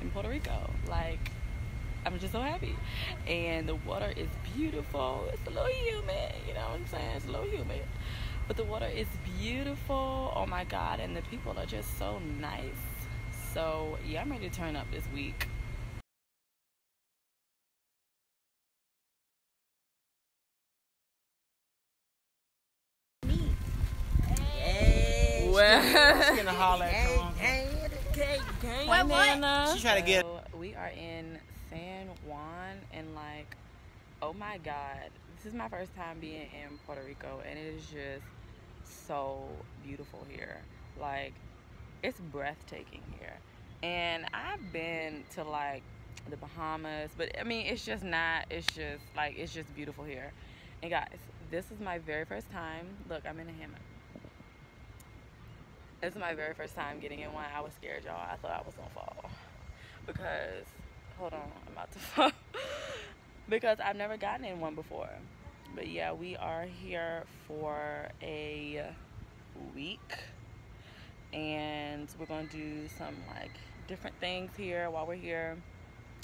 in Puerto Rico. Like, I'm just so happy. And the water is beautiful. It's a little humid, you know what I'm saying? It's a little humid. But the water is beautiful. Oh my God. And the people are just so nice. So yeah, I'm ready to turn up this week. She's gonna holler at What? She try to get. So we are in San Juan, and like, oh my God, this is my first time being in Puerto Rico, and it is just so beautiful here. Like, it's breathtaking here. And I've been to like the Bahamas, but I mean, it's just not. It's just beautiful here. And guys, this is my very first time. Look, I'm in a hammock. This is my very first time getting in one. I was scared, y'all. I thought I was gonna fall because, hold on, I'm about to fall because I've never gotten in one before. But yeah, we are here for a week, and we're gonna do some like different things here while we're here.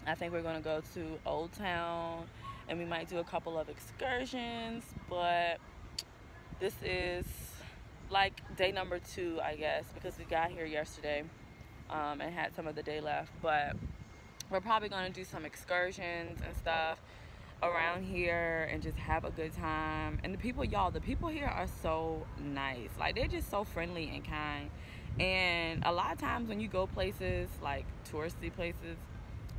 I think we're gonna go to Old Town, and we might do a couple of excursions, but this is like day number 2, I guess, because we got here yesterday and had some of the day left. But we're probably going to do some excursions and stuff around here and just have a good time. And the people, y'all, the people here are so nice. Like, they're just so friendly and kind. And a lot of times when you go places like touristy places,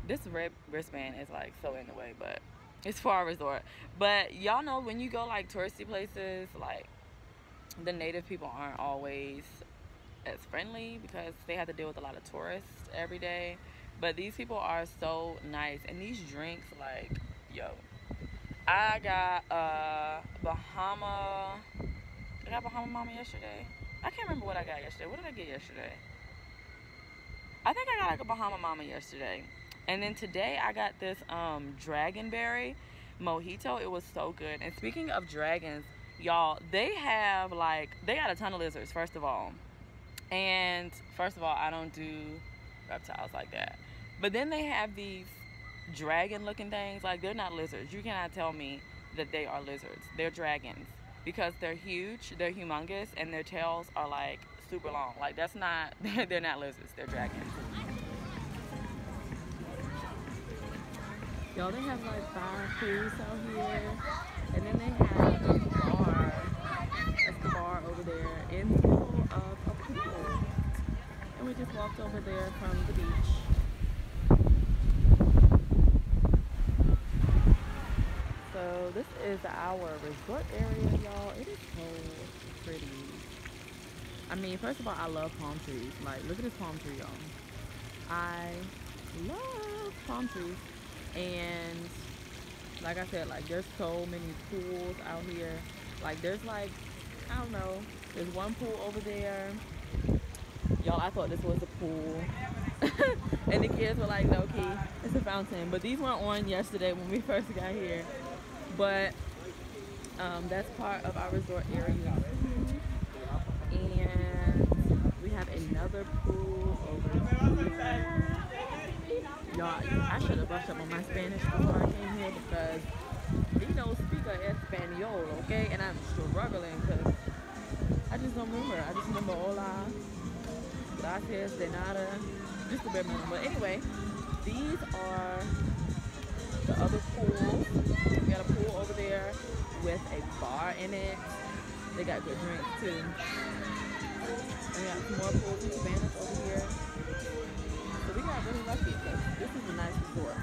this red wristband is like so in the way, but it's for our resort. But y'all know when you go like touristy places, like, the native people aren't always as friendly because they have to deal with a lot of tourists every day. But these people are so nice. And these drinks, like, yo, I got Bahama Mama yesterday. I can't remember what I got yesterday. What did I get yesterday? I think I got like a Bahama Mama yesterday. And then today I got this Dragonberry mojito. It was so good. And speaking of dragons, y'all, they got a ton of lizards, first of all. And first of all, I don't do reptiles like that. But then they have these dragon looking things. Like, they're not lizards. You cannot tell me that they are lizards. They're dragons because they're huge, they're humongous, and their tails are like super long. Like, that's not, they're not lizards, they're dragons. Y'all, they have like 5 pools out here, and then they have a bar. That's the bar over there in the middle of a pool. And we just walked over there from the beach. So this is our resort area, y'all. It is so pretty. I mean, first of all, I love palm trees. Like, look at this palm tree, y'all. I love palm trees. And like I said, like, there's so many pools out here. Like, there's like, I don't know, there's one pool over there. Y'all, I thought this was a pool. And the kids were like, no, Key, it's a fountain. But these weren't on yesterday when we first got here. But that's part of our resort area. And we have another pool over here. Y'all, I should have brushed up on my Spanish before I came here because we don't speak Espanol, okay? And I'm struggling because I just don't remember. I just remember hola, gracias, de nada, just a bit more. But anyway, these are the other pools. We got a pool over there with a bar in it. They got good drinks too. And we got some more pools in Spanish over here. So we got really lucky because this is a nice resort.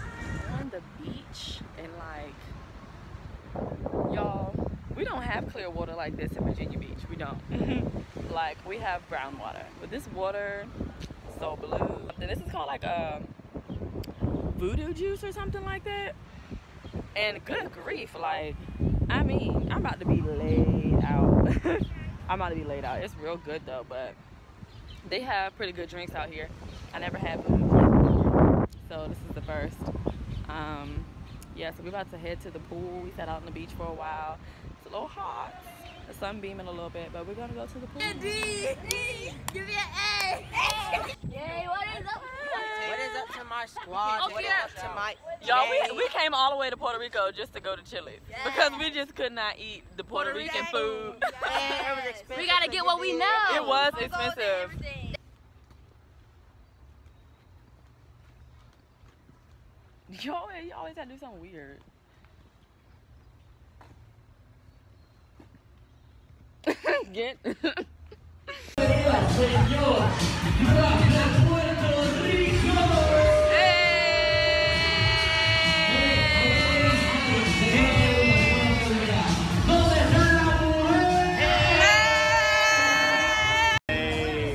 On the beach, and like, y'all, we don't have clear water like this in Virginia Beach. We don't. Like, we have brown water. But this water is so blue. And this is called like a voodoo juice or something like that. And good grief, like, I mean, I'm about to be laid out. I'm about to be laid out. It's real good though, but they have pretty good drinks out here. I never had voodoo, so this is the first. Yeah, so we're about to head to the pool. We sat out on the beach for a while. It's a little hot. The sun beaming a little bit, but we're gonna go to the pool. Give me an A. Yay, what is up? What is up to my my squad. Oh, yeah. To my Y'all, we came all the way to Puerto Rico just to go to Chili's because we just could not eat the Puerto Rican food. We gotta get what we know. It was expensive. You always have to do something weird. Get.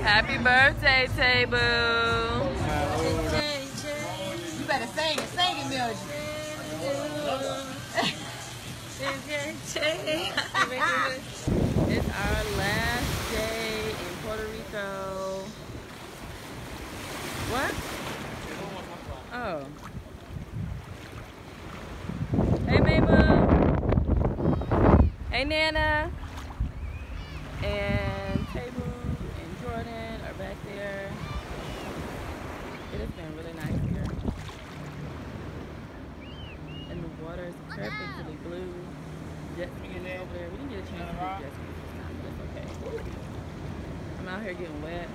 Happy birthday, Table. You better sing it, Mildred. It's our last day in Puerto Rico. What? Oh. Hey, Mama. Hey, Nana. And Table and Jordan are back there. It has been really nice here. And the water is perfectly blue. Jet skis over there. We didn't get a chance to do jet skis this time, but it's okay. I'm out here getting wet.